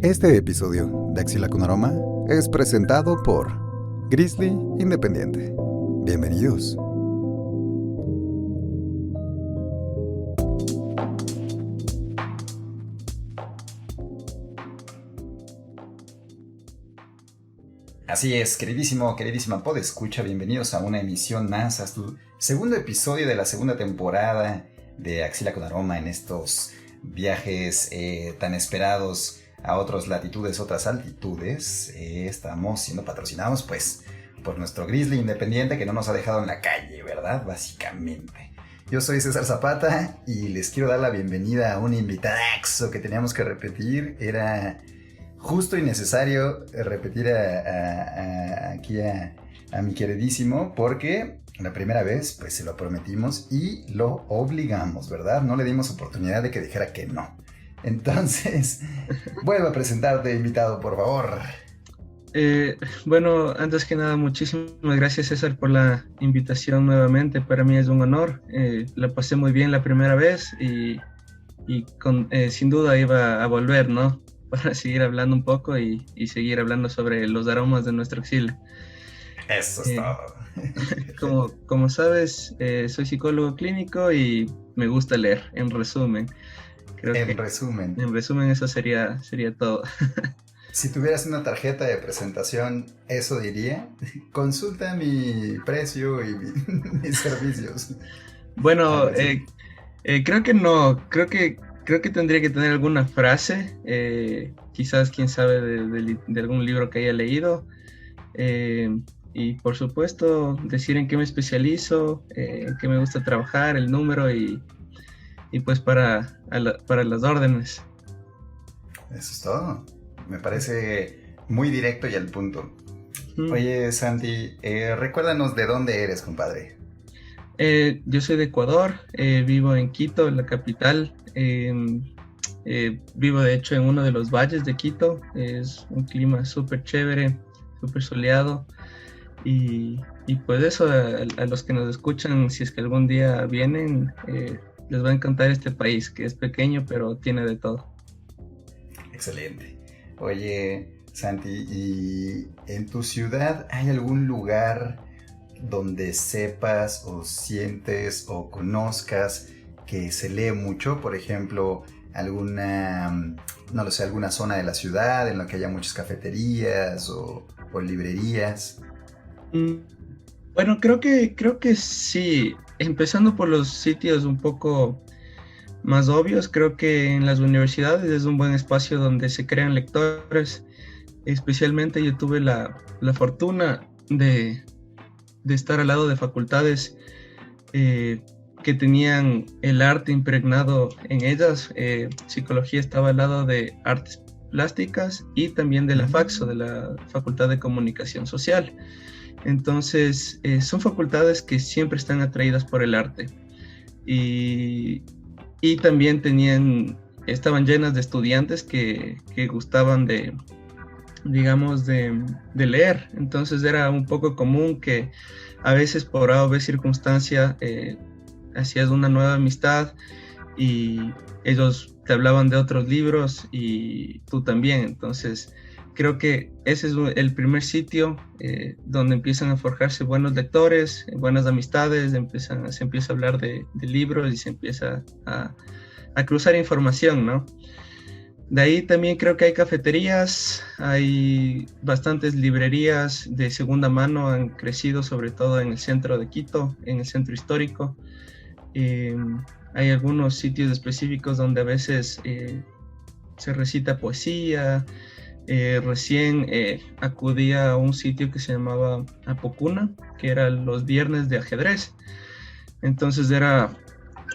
Este episodio de Axila con Aroma es presentado por Grizzly Independiente. Bienvenidos. Así es, queridísima podescucha, bienvenidos a una emisión más, a tu segundo episodio de la segunda temporada de Axila con Aroma en estos viajes tan esperados a otras latitudes, otras altitudes. Estamos siendo patrocinados pues por nuestro Grizzly Independiente, que no nos ha dejado en la calle, ¿verdad? Básicamente. Yo soy César Zapata y les quiero dar la bienvenida a un invitadaxo que teníamos que repetir. Era justo y necesario repetir aquí a mi queridísimo, porque la primera vez pues se lo prometimos y lo obligamos, ¿verdad? No le dimos oportunidad de que dijera que no. Entonces, vuelvo a presentarte, invitado, por favor. Bueno, antes que nada, muchísimas gracias, César, por la invitación nuevamente. Para mí es un honor. La pasé muy bien la primera vez y sin duda iba a volver, ¿no? Para seguir hablando un poco y seguir hablando sobre los aromas de nuestro axila. Eso es todo. Como sabes, soy psicólogo clínico y me gusta leer, en resumen. En resumen, eso sería todo. Si tuvieras una tarjeta de presentación, eso diría: consulta mi precio y mis servicios. Bueno, creo que no. Creo que tendría que tener alguna frase, quizás, quién sabe, de algún libro que haya leído. Y por supuesto, decir en qué me especializo, en qué me gusta trabajar, el número y pues para las órdenes. Eso es todo. Me parece muy directo y al punto. Oye, Santi, recuérdanos de dónde eres, compadre. Yo soy de Ecuador, vivo en Quito, la capital. Vivo de hecho en uno de los valles de Quito. Es un clima súper chévere, súper soleado. Y pues eso, a los que nos escuchan, si es que algún día vienen, les va a encantar este país, que es pequeño, pero tiene de todo. Excelente. Oye, Santi, ¿y en tu ciudad hay algún lugar donde sepas o sientes o conozcas que se lee mucho? Por ejemplo, alguna zona de la ciudad en la que haya muchas cafeterías o librerías. Bueno, creo que sí. Empezando por los sitios un poco más obvios, creo que en las universidades es un buen espacio donde se crean lectores. Especialmente yo tuve la fortuna de estar al lado de facultades que tenían el arte impregnado en ellas. Psicología estaba al lado de artes plásticas y también de la FACSO, de la Facultad de Comunicación Social. Entonces, son facultades que siempre están atraídas por el arte y también estaban llenas de estudiantes que gustaban de leer. Entonces era un poco común que a veces por A o B circunstancia hacías una nueva amistad y ellos te hablaban de otros libros y tú también. Entonces creo que ese es el primer sitio donde empiezan a forjarse buenos lectores, buenas amistades, se empieza a hablar de libros y se empieza a cruzar información, ¿no? De ahí también creo que hay cafeterías, hay bastantes librerías de segunda mano, han crecido sobre todo en el centro de Quito, en el centro histórico. Hay algunos sitios específicos donde a veces se recita poesía. Recién acudí a un sitio que se llamaba Apocuna, que era los viernes de ajedrez. Entonces era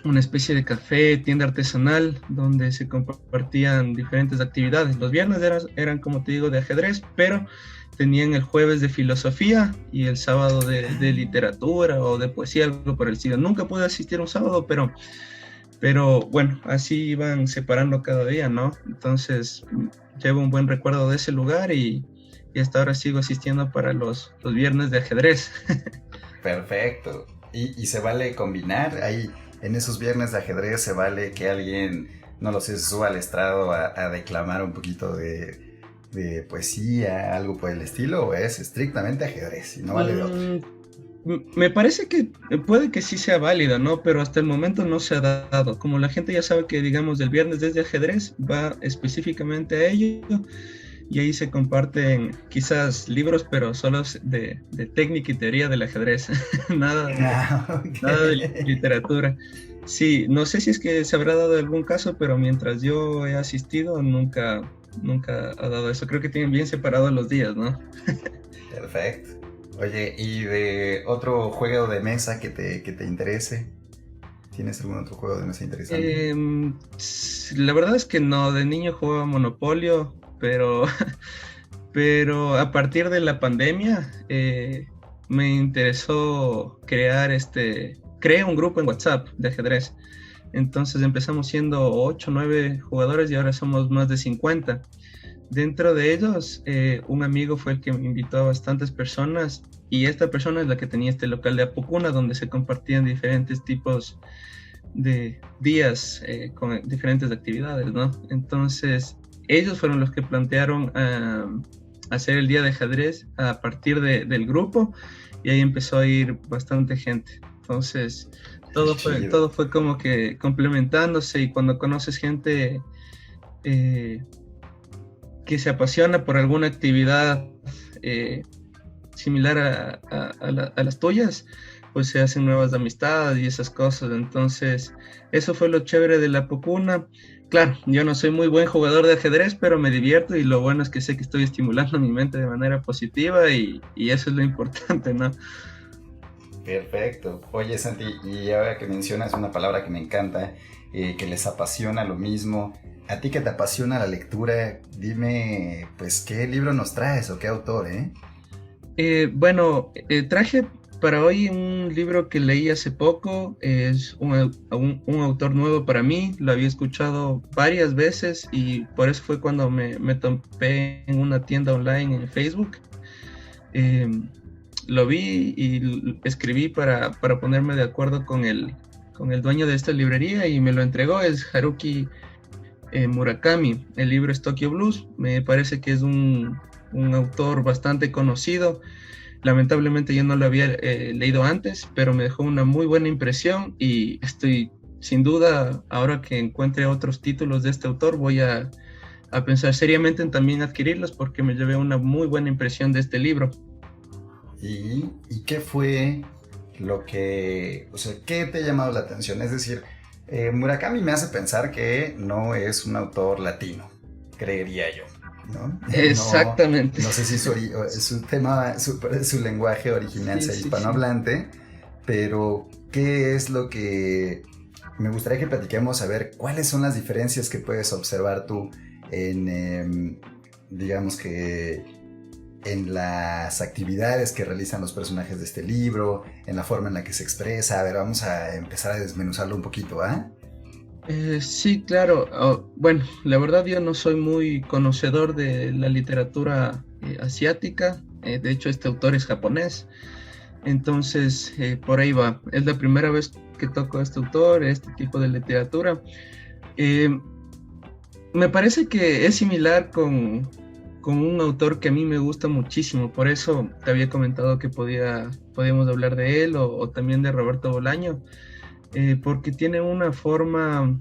una especie de café, tienda artesanal, donde se compartían diferentes actividades. Los viernes eran, como te digo, de ajedrez, pero tenían el jueves de filosofía y el sábado de literatura o de poesía, algo por el estilo. Nunca pude asistir un sábado, pero bueno, así iban separando cada día, ¿no? Entonces llevo un buen recuerdo de ese lugar y hasta ahora sigo asistiendo para los viernes de ajedrez. Perfecto. ¿Y se vale combinar? en esos viernes de ajedrez se vale que alguien, no lo sé, suba al estrado a declamar un poquito de poesía, algo por el estilo, o es estrictamente ajedrez y no vale de otra? Me parece que puede que sí sea válida, ¿no? Pero hasta el momento no se ha dado. Como la gente ya sabe que, digamos, el viernes desde ajedrez va específicamente a ello, y ahí se comparten quizás libros, pero solo de técnica y teoría del ajedrez, nada nada de literatura. Sí, no sé si es que se habrá dado algún caso, pero mientras yo he asistido, nunca ha dado eso. Creo que tienen bien separados los días, ¿no? Perfecto. Oye, ¿y de otro juego de mesa que te interese? ¿Tienes algún otro juego de mesa interesante? La verdad es que no, de niño jugaba Monopolio, pero, pero a partir de la pandemia me interesó creé un grupo en WhatsApp de ajedrez. Entonces empezamos siendo 8 o 9 jugadores y ahora somos más de 50. Dentro de ellos, un amigo fue el que me invitó a bastantes personas, y esta persona es la que tenía este local de Apocuna donde se compartían diferentes tipos de días con diferentes actividades, ¿no? Entonces, ellos fueron los que plantearon hacer el día de ajedrez a partir del grupo, y ahí empezó a ir bastante gente. Entonces, todo fue como que complementándose, y cuando conoces gente que se apasiona por alguna actividad similar a las tuyas, pues se hacen nuevas amistades y esas cosas. Entonces, eso fue lo chévere de la Pocuna. Claro, yo no soy muy buen jugador de ajedrez, pero me divierto, y lo bueno es que sé que estoy estimulando mi mente de manera positiva, y eso es lo importante, ¿no? Perfecto. Oye, Santi, y ahora que mencionas una palabra que me encanta, que les apasiona lo mismo, a ti que te apasiona la lectura, dime, pues, ¿qué libro nos traes o qué autor, eh? Bueno, traje para hoy un libro que leí hace poco. Es un autor nuevo para mí, lo había escuchado varias veces, y por eso fue cuando me topé en una tienda online en Facebook. Lo vi y escribí para ponerme de acuerdo con el dueño de esta librería, y me lo entregó. Es Haruki Murakami. El libro es Tokyo Blues. Me parece que es un autor bastante conocido. Lamentablemente yo no lo había leído antes, pero me dejó una muy buena impresión, y estoy sin duda, ahora que encuentre otros títulos de este autor, voy a pensar seriamente en también adquirirlos, porque me llevé una muy buena impresión de este libro. ¿Y qué fue lo que, o sea, qué te ha llamado la atención? Es decir, Murakami me hace pensar que no es un autor latino, creería yo, ¿no? Exactamente. No sé si su lenguaje original sea hispanohablante, pero ¿qué es lo que me gustaría que platiquemos? A ver, ¿cuáles son las diferencias que puedes observar tú en, digamos que, en las actividades que realizan los personajes de este libro, en la forma en la que se expresa? A ver, vamos a empezar a desmenuzarlo un poquito, ¿ah? Sí, claro. Bueno, la verdad yo no soy muy conocedor de la literatura asiática. De hecho, este autor es japonés. Entonces, por ahí va. Es la primera vez que toco a este autor, este tipo de literatura. Me parece que es similar con un autor que a mí me gusta muchísimo. Por eso te había comentado que podíamos hablar de él, o también de Roberto Bolaño. Porque tiene una forma,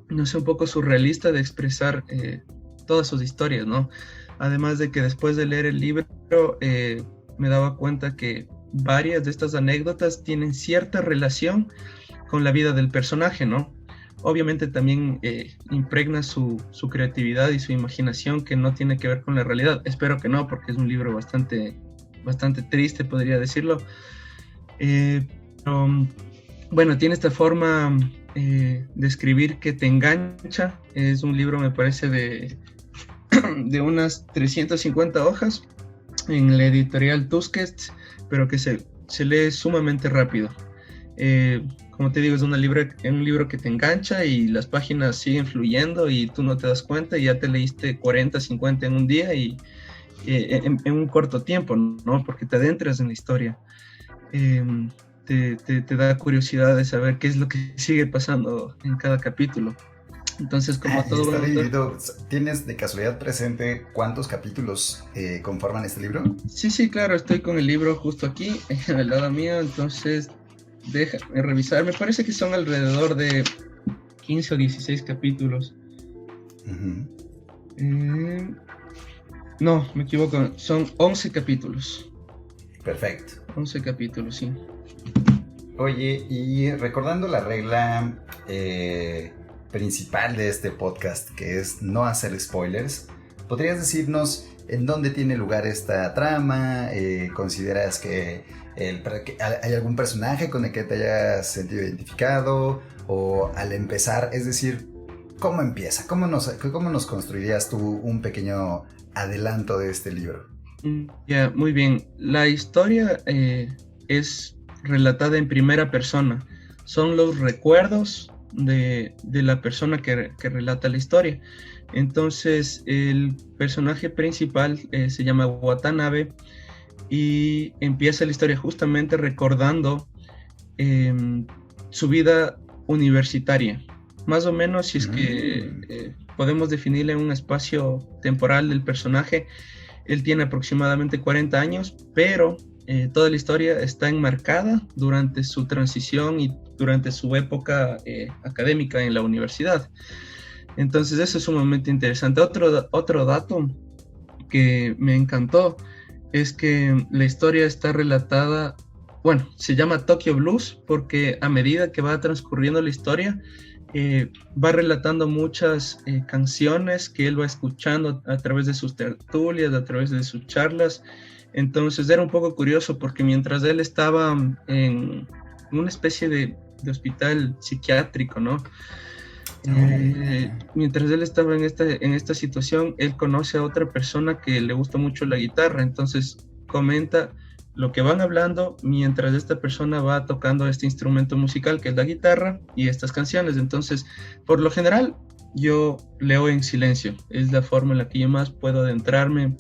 no sé, un poco surrealista de expresar todas sus historias, ¿no? Además de que después de leer el libro me daba cuenta que varias de estas anécdotas tienen cierta relación con la vida del personaje, ¿no? Obviamente también impregna su creatividad y su imaginación, que no tiene que ver con la realidad. Espero que no, porque es un libro bastante triste, podría decirlo. Pero, bueno, tiene esta forma de escribir que te engancha. Es un libro, me parece, de unas 350 hojas en la editorial Tusquets, pero que se lee sumamente rápido. Como te digo, es un libro que te engancha, y las páginas siguen fluyendo y tú no te das cuenta, y ya te leíste 40, 50 en un día, y en un corto tiempo, ¿no? Porque te adentras en la historia. te da curiosidad de saber qué es lo que sigue pasando en cada capítulo. Entonces, como todo está dividido. ¿Tienes de casualidad presente cuántos capítulos conforman este libro? Sí, claro, estoy con el libro justo aquí, al lado mío, entonces déjame revisar. Me parece que son alrededor de 15 o 16 capítulos. No, me equivoco, son 11 capítulos. Perfecto. 11 capítulos, sí. Oye, y recordando la regla principal de este podcast, que es no hacer spoilers, ¿podrías decirnos en dónde tiene lugar esta trama? ¿Consideras que hay algún personaje con el que te hayas sentido identificado? O al empezar, es decir, ¿cómo empieza? ¿Cómo nos construirías tú un pequeño adelanto de este libro? Ya, muy bien. La historia es relatada en primera persona. Son los recuerdos de la persona que relata la historia. Entonces, el personaje principal se llama Watanabe y empieza la historia justamente recordando su vida universitaria. Más o menos, si es que podemos definirle un espacio temporal del personaje, él tiene aproximadamente 40 años, pero toda la historia está enmarcada durante su transición y durante su época académica en la universidad. Entonces eso es sumamente interesante. Otro dato que me encantó es que la historia está relatada, bueno, se llama Tokyo Blues porque a medida que va transcurriendo la historia, va relatando muchas canciones que él va escuchando a través de sus tertulias, a través de sus charlas. Entonces era un poco curioso porque mientras él estaba en una especie de hospital psiquiátrico, ¿no? Mientras él estaba en esta situación, él conoce a otra persona que le gusta mucho la guitarra, entonces comenta lo que van hablando mientras esta persona va tocando este instrumento musical que es la guitarra y estas canciones. Entonces, por lo general, yo leo en silencio, es la forma en la que yo más puedo adentrarme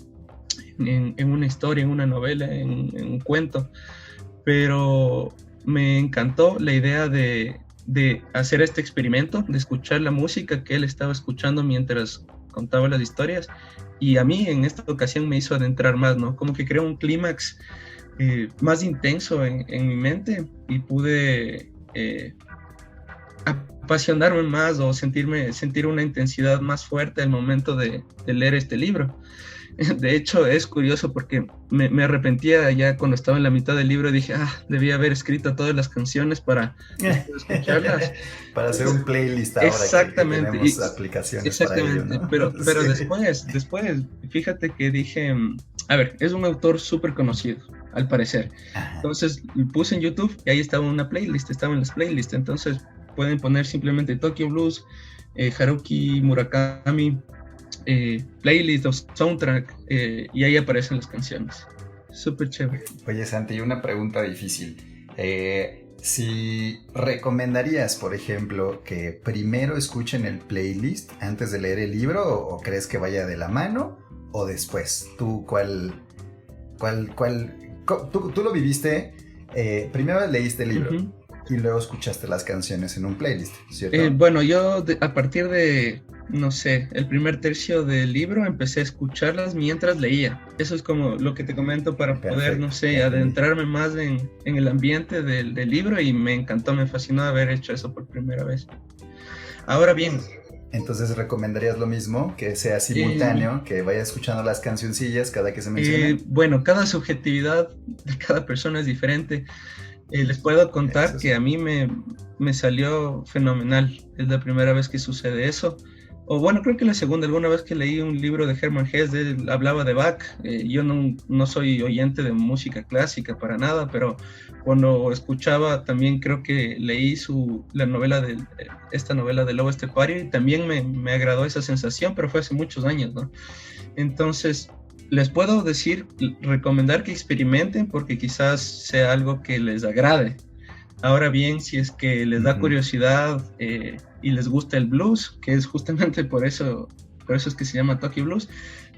en una historia, en una novela, en un cuento, pero me encantó la idea de hacer este experimento, de escuchar la música que él estaba escuchando mientras contaba las historias, y a mí en esta ocasión me hizo adentrar más, ¿no? Como que creó un clímax más intenso en mi mente y pude apasionarme más o sentir una intensidad más fuerte al momento de leer este libro. De hecho, es curioso porque me arrepentía ya cuando estaba en la mitad del libro. Dije, debía haber escrito todas las canciones para escucharlas. Para hacer un playlist ahora. Exactamente. Que tenemos aplicaciones. Exactamente. Para ello, ¿no? Pero sí. después, fíjate que dije, a ver, es un autor súper conocido, al parecer. Ajá. Entonces puse en YouTube y ahí estaba una playlist, estaban las playlists. Entonces pueden poner simplemente Tokyo Blues, Haruki Murakami, playlist o soundtrack, y ahí aparecen las canciones. Súper chévere. Oye, Santi, una pregunta difícil. Si recomendarías, por ejemplo, que primero escuchen el playlist antes de leer el libro, o crees que vaya de la mano o después? ¿Tú tú lo viviste? Primero leíste el libro y luego escuchaste las canciones en un playlist, ¿cierto? Bueno, yo a partir de, no sé, el primer tercio del libro empecé a escucharlas mientras leía. Eso es como lo que te comento para poder, no sé, adentrarme más en el ambiente del libro, y me encantó, me fascinó haber hecho eso por primera vez. Ahora bien... Entonces, ¿recomendarías lo mismo? Que sea simultáneo, que vaya escuchando las cancioncillas cada que se menciona. Bueno, cada subjetividad de cada persona es diferente. Les puedo contar que a mí me salió fenomenal. Es la primera vez que sucede eso. O bueno, creo que la segunda. Alguna vez que leí un libro de Hermann Hesse, él hablaba de Bach. Yo no soy oyente de música clásica para nada, pero cuando escuchaba también creo que leí esta novela de Lobo Estepario, y también me agradó esa sensación, pero fue hace muchos años, ¿no? Entonces... les puedo recomendar que experimenten, porque quizás sea algo que les agrade. Ahora bien, si es que les da curiosidad y les gusta el blues, que es justamente por eso es que se llama Tokyo Blues,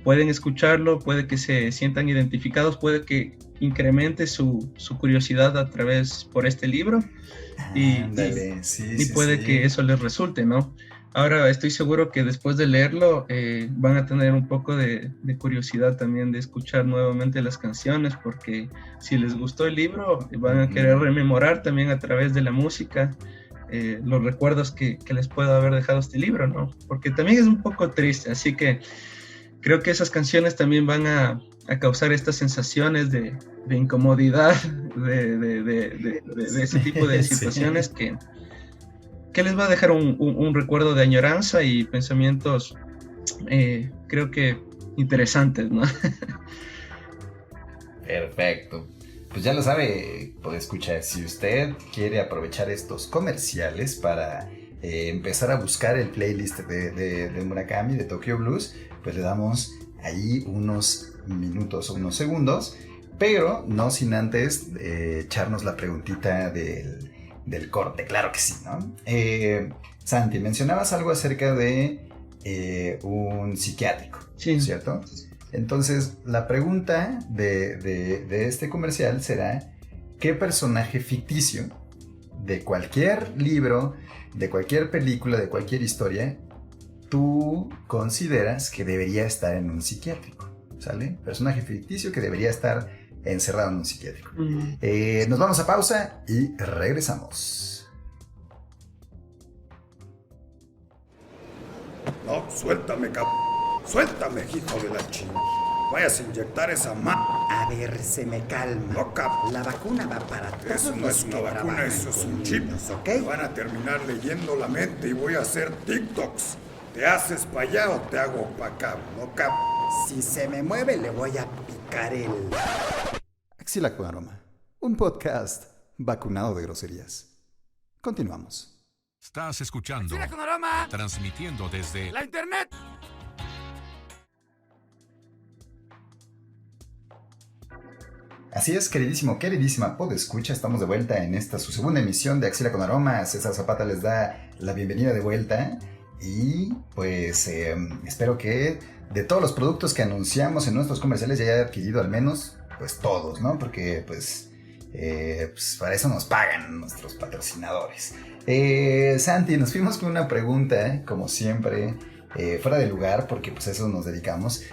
pueden escucharlo, puede que se sientan identificados, puede que incremente su curiosidad por este libro y puede que eso les resulte, ¿no? Ahora estoy seguro que después de leerlo van a tener un poco de curiosidad también de escuchar nuevamente las canciones, porque si les gustó el libro van a querer rememorar también a través de la música los recuerdos que les pueda haber dejado este libro, ¿no? Porque también es un poco triste, así que creo que esas canciones también van a causar estas sensaciones de incomodidad, de ese tipo de situaciones que les va a dejar un recuerdo de añoranza y pensamientos, creo que interesantes, ¿no? Perfecto. Pues ya lo sabe, puede escuchar. Si usted quiere aprovechar estos comerciales para empezar a buscar el playlist de Murakami, de Tokyo Blues, pues le damos ahí unos minutos o unos segundos, pero no sin antes echarnos la preguntita del corte. Claro que sí, ¿no? Santi, mencionabas algo acerca de un psiquiátrico, sí, ¿cierto? Entonces, la pregunta de este comercial será: ¿qué personaje ficticio de cualquier libro, de cualquier película, de cualquier historia, tú consideras que debería estar en un psiquiátrico? ¿Sale? Personaje ficticio que debería estar encerrado en un psiquiátrico. Nos vamos a pausa y regresamos. No, suéltame, suéltame, hijo de la chingada. Vayas a inyectar esa A ver, se me calma. No, la vacuna va para todos. Eso no es una vacuna, eso es un chip. ¿Ok? Me van a terminar leyendo la mente y voy a hacer TikToks. ¿Te haces para allá o te hago para acá? No, Si se me mueve, le voy a picar el... Axila con Aroma, un podcast vacunado de groserías. Continuamos. Estás escuchando Axila con Aroma, transmitiendo desde la internet. Así es, queridísima podescucha, estamos de vuelta en esta su segunda emisión de Axila con Aroma. César Zapata les da la bienvenida de vuelta y pues espero que de todos los productos que anunciamos en nuestros comerciales ya haya adquirido al menos pues todos, ¿no? Porque pues para eso nos pagan nuestros patrocinadores. Santi, nos fuimos con una pregunta, como siempre, fuera de lugar, porque pues a eso nos dedicamos,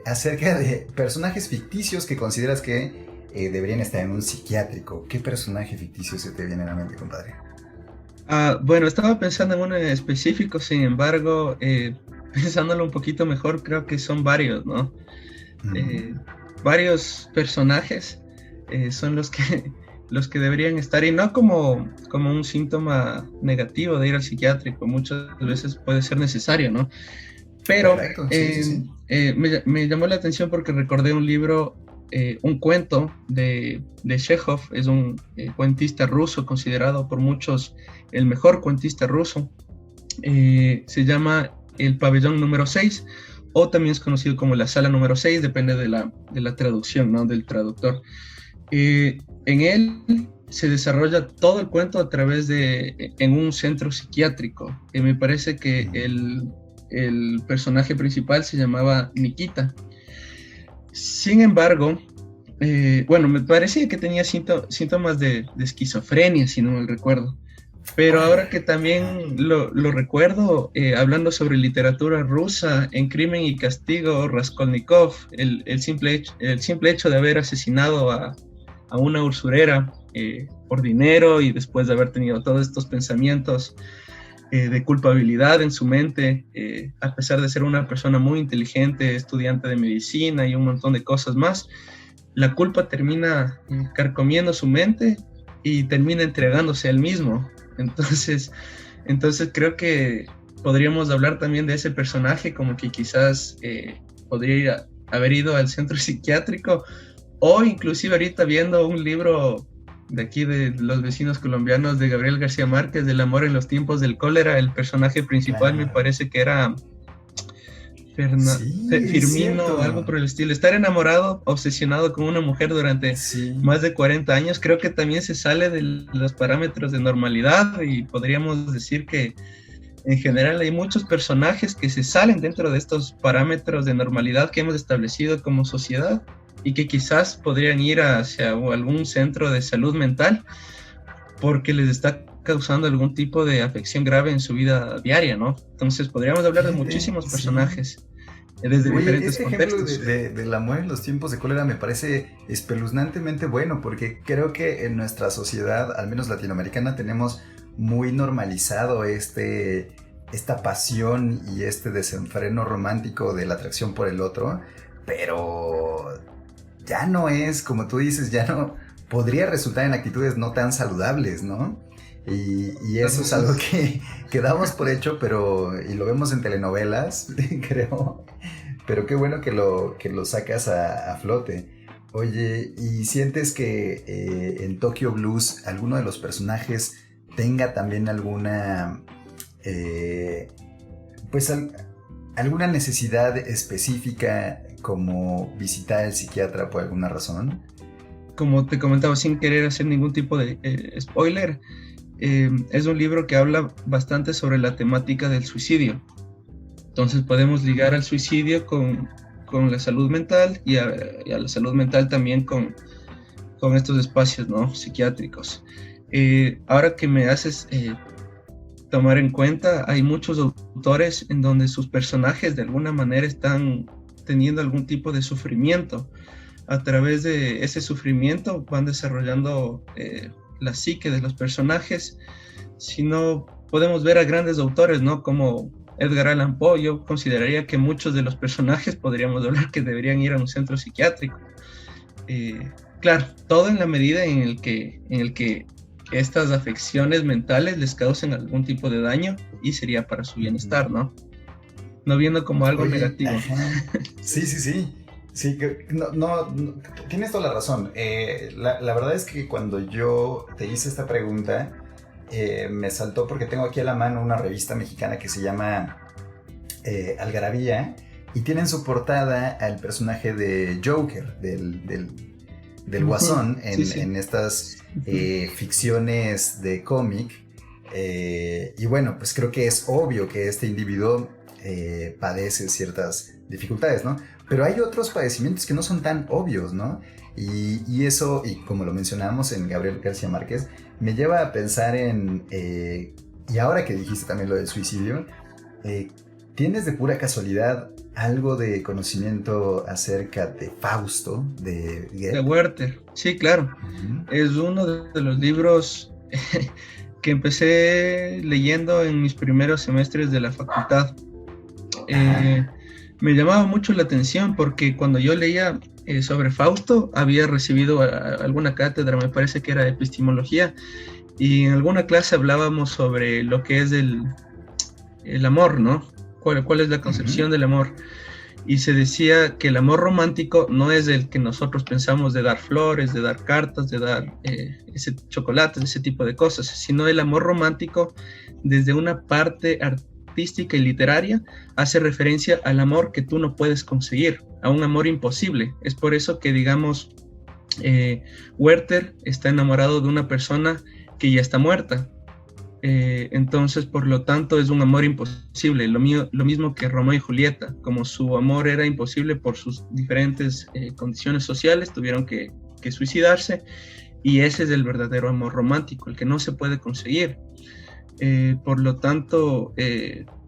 acerca de personajes ficticios que consideras que deberían estar en un psiquiátrico. ¿Qué personaje ficticio se te viene a la mente, compadre? Bueno, estaba pensando en uno en específico, sin embargo, pensándolo un poquito mejor, creo que son varios, ¿no? Varios personajes son los que deberían estar, y no como un síntoma negativo de ir al psiquiátrico, muchas veces puede ser necesario, ¿no? Pero sí. Me llamó la atención porque recordé un libro, un cuento de Chekhov. Es un cuentista ruso, considerado por muchos el mejor cuentista ruso. Se llama El pabellón número 6, o también es conocido como la sala número 6, depende de la traducción, ¿no? Del traductor. En él se desarrolla todo el cuento a través en un centro psiquiátrico. Me parece que el personaje principal se llamaba Nikita. Sin embargo, me parecía que tenía síntomas de esquizofrenia, si no mal recuerdo. Pero ahora que también lo recuerdo, hablando sobre literatura rusa, en Crimen y Castigo, Raskolnikov, el simple hecho de haber asesinado a una usurera por dinero, y después de haber tenido todos estos pensamientos de culpabilidad en su mente, a pesar de ser una persona muy inteligente, estudiante de medicina y un montón de cosas más, la culpa termina carcomiendo su mente y termina entregándose a él mismo. Entonces creo que podríamos hablar también de ese personaje como que quizás podría haber ido al centro psiquiátrico, o inclusive ahorita viendo un libro de aquí de los vecinos colombianos de Gabriel García Márquez, del amor en los tiempos del cólera, el personaje principal me parece que era Firmino, algo por el estilo. Estar enamorado, obsesionado con una mujer durante más de 40 años, creo que también se sale de los parámetros de normalidad, y podríamos decir que en general hay muchos personajes que se salen dentro de estos parámetros de normalidad que hemos establecido como sociedad. y que quizás podrían ir hacia algún centro de salud mental porque les está causando algún tipo de afección grave en su vida diaria, ¿no? Entonces podríamos hablar de muchísimos personajes desde diferentes este contextos. Ejemplo del amor en los tiempos de cólera me parece espeluznantemente bueno, porque creo que en nuestra sociedad, al menos latinoamericana, tenemos muy normalizado esta pasión y este desenfreno romántico de la atracción por el otro, pero ya no es, como tú dices, ya no podría resultar en actitudes no tan saludables, ¿no? Y eso es algo que damos por hecho, y lo vemos en telenovelas, creo. Pero qué bueno que lo sacas a flote. Oye, ¿y sientes que en Tokyo Blues alguno de los personajes tenga también alguna alguna necesidad específica, como visitar al psiquiatra por alguna razón? Como te comentaba, sin querer hacer ningún tipo de spoiler, es un libro que habla bastante sobre la temática del suicidio. Entonces podemos ligar al suicidio con la salud mental y a la salud mental también con estos espacios, ¿no?, psiquiátricos. Ahora que me haces tomar en cuenta, hay muchos autores en donde sus personajes de alguna manera están teniendo algún tipo de sufrimiento. A través de ese sufrimiento van desarrollando la psique de los personajes. Si no, podemos ver a grandes autores, ¿no?, como Edgar Allan Poe. Yo consideraría que muchos de los personajes podríamos hablar que deberían ir a un centro psiquiátrico. Claro, todo en la medida en el que estas afecciones mentales les causen algún tipo de daño, y sería para su bienestar, ¿no? No viendo como algo negativo. Sí. Sí, no, tienes toda la razón. La verdad es que cuando yo te hice esta pregunta, me saltó porque tengo aquí a la mano una revista mexicana que se llama Algarabía, y tiene en su portada al personaje de Joker, del Guasón, en estas ficciones de cómic. Y bueno, pues creo que es obvio que este individuo padece ciertas dificultades, ¿no? Pero hay otros padecimientos que no son tan obvios, ¿no? Y eso, y como lo mencionamos en Gabriel García Márquez, me lleva a pensar y ahora que dijiste también lo del suicidio, ¿tienes de pura casualidad algo de conocimiento acerca de Fausto, de Goethe? De Werther, sí, claro. Uh-huh. Es uno de los libros que empecé leyendo en mis primeros semestres de la facultad. Me llamaba mucho la atención porque cuando yo leía sobre Fausto, había recibido alguna cátedra, me parece que era de epistemología, y en alguna clase hablábamos sobre lo que es el amor, ¿no? ¿Cuál es la concepción del amor? Y se decía que el amor romántico no es el que nosotros pensamos de dar flores, de dar cartas, de dar chocolates, ese tipo de cosas, sino el amor romántico desde una parte artística y literaria hace referencia al amor que tú no puedes conseguir, a un amor imposible. Es por eso que, digamos, Werther está enamorado de una persona que ya está muerta. Entonces, por lo tanto, es un amor imposible. Lo mismo que Romeo y Julieta. Como su amor era imposible por sus diferentes condiciones sociales, tuvieron que suicidarse, y ese es el verdadero amor romántico, el que no se puede conseguir. Por lo tanto,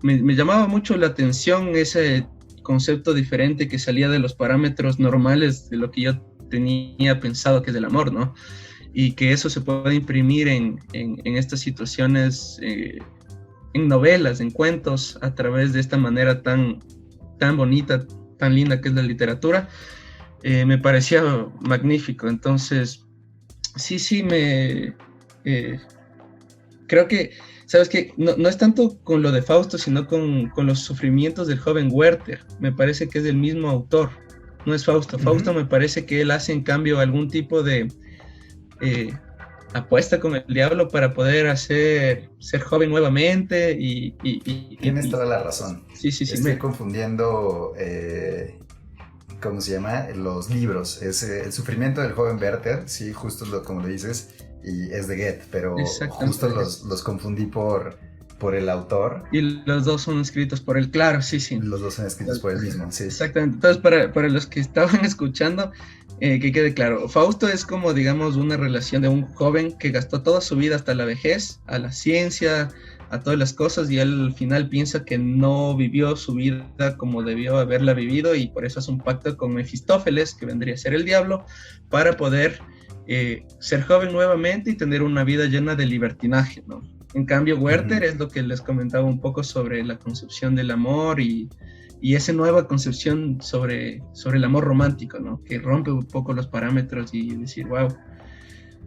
me llamaba mucho la atención ese concepto diferente que salía de los parámetros normales de lo que yo tenía pensado que es el amor, ¿no? Y que eso se puede imprimir en estas situaciones, en novelas, en cuentos, a través de esta manera tan bonita, tan linda que es la literatura. Me parecía magnífico. Entonces, sí, creo que, ¿sabes qué? No es tanto con lo de Fausto, sino con los sufrimientos del joven Werther. Me parece que es del mismo autor, no es Fausto. Fausto me parece que él hace, en cambio, algún tipo de apuesta con el diablo para poder ser joven nuevamente y tienes toda la razón. Sí. Estoy confundiendo ¿cómo se llama? Los libros. Es El sufrimiento del joven Werther, sí, justo como lo dices, y es de Goethe, pero justo los confundí por el autor. Y los dos son escritos por él, claro, sí. Los dos son escritos por él mismo, sí. Exactamente. Entonces, para los que estaban escuchando, Que quede claro, Fausto es como, digamos, una relación de un joven que gastó toda su vida hasta la vejez, a la ciencia, a todas las cosas, y él al final piensa que no vivió su vida como debió haberla vivido, y por eso hace un pacto con Mefistófeles, que vendría a ser el diablo, para poder ser joven nuevamente y tener una vida llena de libertinaje, ¿no? En cambio, Werther es lo que les comentaba un poco sobre la concepción del amor y esa nueva concepción sobre el amor romántico, ¿no? Que rompe un poco los parámetros y decir, wow,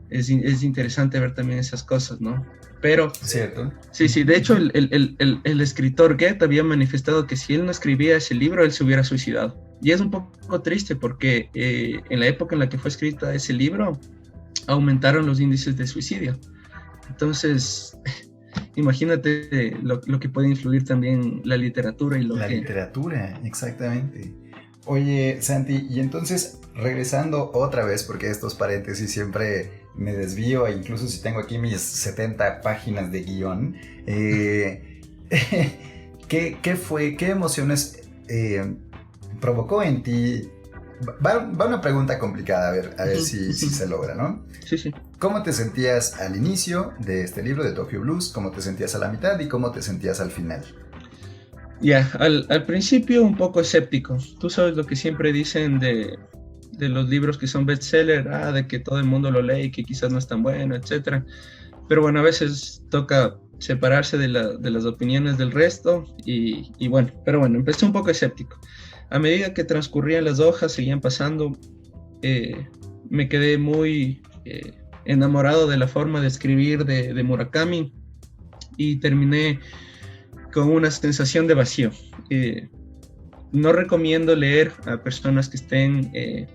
es interesante ver también esas cosas, ¿no? Pero, ¿Cierto? Sí, de hecho el escritor Goethe había manifestado que si él no escribía ese libro, él se hubiera suicidado. Y es un poco triste porque en la época en la que fue escrita ese libro, aumentaron los índices de suicidio. Entonces, imagínate lo que puede influir también la literatura y La literatura, exactamente. Oye, Santi, y entonces, regresando otra vez, porque estos paréntesis siempre me desvío, incluso si tengo aquí mis 70 páginas de guión, ¿qué emociones provocó en ti? Va una pregunta complicada, a ver si se logra, ¿no? Sí. ¿Cómo te sentías al inicio de este libro de Tokyo Blues? ¿Cómo te sentías a la mitad? ¿Y cómo te sentías al final? Ya, al principio un poco escéptico. Tú sabes lo que siempre dicen de los libros que son bestseller, de que todo el mundo lo lee y que quizás no es tan bueno, etc. Pero bueno, a veces toca separarse de las opiniones del resto y bueno, pero bueno, empecé un poco escéptico. A medida que transcurrían las hojas, seguían pasando, me quedé muy enamorado de la forma de escribir de Murakami y terminé con una sensación de vacío. No recomiendo leer a personas que estén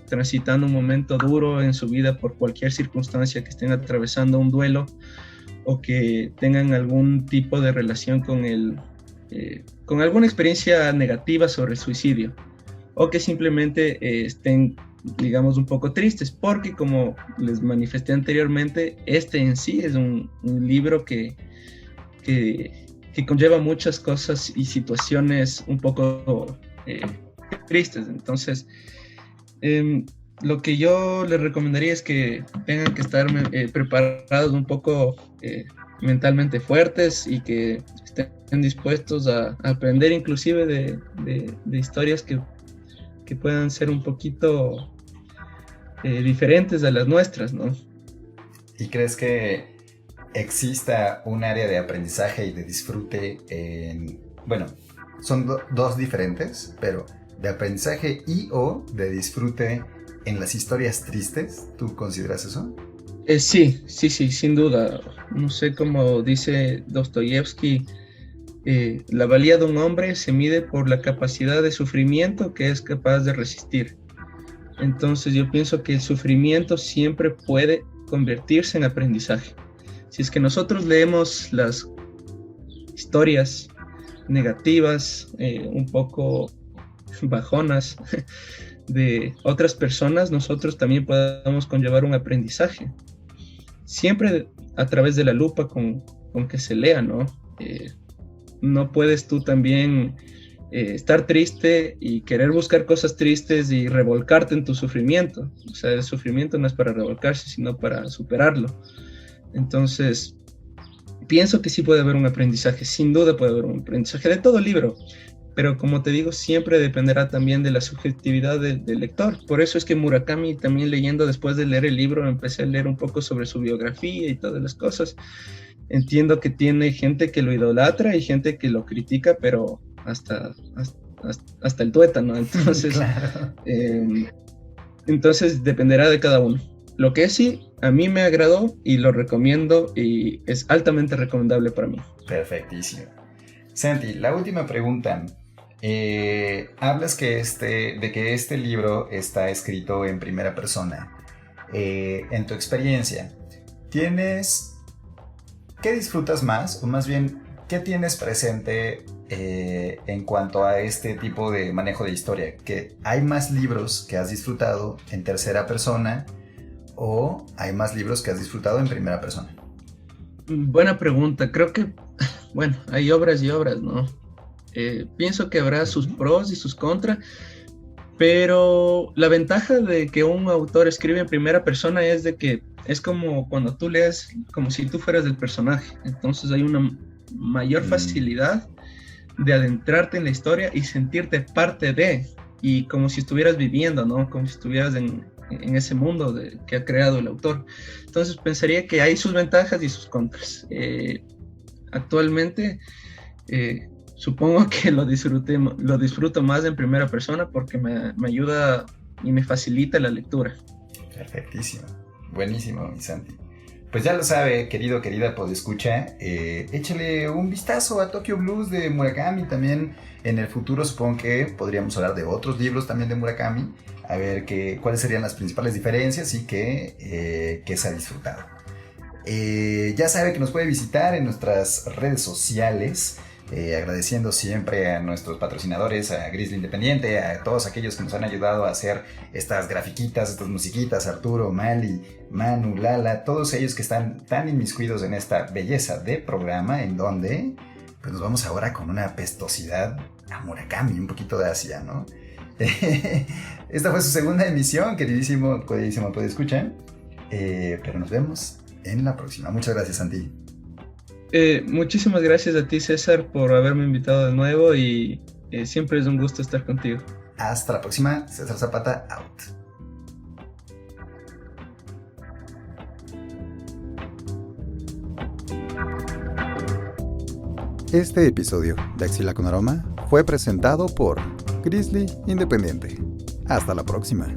transitando un momento duro en su vida por cualquier circunstancia, que estén atravesando un duelo o que tengan algún tipo de relación con alguna experiencia negativa sobre el suicidio, o que simplemente estén, digamos, un poco tristes, porque como les manifesté anteriormente, este en sí es un libro que conlleva muchas cosas y situaciones un poco tristes. Entonces, lo que yo les recomendaría es que tengan que estar preparados un poco mentalmente fuertes y que estén dispuestos a aprender inclusive de historias que puedan ser un poquito diferentes a las nuestras, ¿no? ¿Y crees que exista un área de aprendizaje y de disfrute bueno, son dos diferentes, pero de aprendizaje y o de disfrute en las historias tristes? ¿Tú consideras eso? Sí, sin duda. No sé, cómo dice Dostoyevsky, la valía de un hombre se mide por la capacidad de sufrimiento que es capaz de resistir. Entonces yo pienso que el sufrimiento siempre puede convertirse en aprendizaje. Si es que nosotros leemos las historias negativas, un poco bajonas de otras personas, nosotros también podemos conllevar un aprendizaje. Siempre a través de la lupa con que se lea, ¿no? No puedes tú también estar triste y querer buscar cosas tristes y revolcarte en tu sufrimiento. O sea, el sufrimiento no es para revolcarse, sino para superarlo. Entonces, pienso que sí puede haber un aprendizaje, sin duda puede haber un aprendizaje de todo libro, pero como te digo, siempre dependerá también de la subjetividad del lector. Por eso es que Murakami, también leyendo después de leer el libro, empecé a leer un poco sobre su biografía y todas las cosas. Entiendo que tiene gente que lo idolatra y gente que lo critica, pero hasta el tuétano, entonces, Claro. Entonces dependerá de cada uno. Lo que sí, a mí me agradó y lo recomiendo y es altamente recomendable para mí. Perfectísimo. Santi, la última pregunta. Hablas de que este libro está escrito en primera persona. En tu experiencia, ¿qué disfrutas más? O más bien, ¿qué tienes presente en cuanto a este tipo de manejo de historia? ¿Que hay más libros que has disfrutado en tercera persona o hay más libros que has disfrutado en primera persona? Buena pregunta. Creo que, bueno, hay obras y obras, ¿no? Pienso que habrá sus pros y sus contras, Pero la ventaja de que un autor escribe en primera persona es de que es como cuando tú lees como si tú fueras el personaje. Entonces hay una mayor facilidad de adentrarte en la historia y sentirte parte de, y como si estuvieras viviendo, ¿no? Como si estuvieras en ese mundo que ha creado el autor. Entonces pensaría que hay sus ventajas y sus contras. Actualmente supongo que lo disfruto más en primera persona porque me ayuda y me facilita la lectura. Perfectísimo. Buenísimo, mi Santi. Pues ya lo sabe, querida podescucha, échale un vistazo a Tokyo Blues de Murakami. También en el futuro supongo que podríamos hablar de otros libros también de Murakami, a ver cuáles serían las principales diferencias y qué se ha disfrutado. Ya sabe que nos puede visitar en nuestras redes sociales, agradeciendo siempre a nuestros patrocinadores, a Grizzly Independiente, a todos aquellos que nos han ayudado a hacer estas grafiquitas, estas musiquitas, Arturo, Mali, Manu, Lala, todos ellos que están tan inmiscuidos en esta belleza de programa, en donde pues nos vamos ahora con una pestosidad a Murakami, un poquito de Asia, ¿no? Esta fue su segunda emisión, queridísimo podescucha, pero nos vemos en la próxima. Muchas gracias, Santi. Muchísimas gracias a ti, César, por haberme invitado de nuevo y siempre es un gusto estar contigo. Hasta la próxima. César Zapata, out. Este episodio de Axila con Aroma fue presentado por Grizzly Independiente. Hasta la próxima.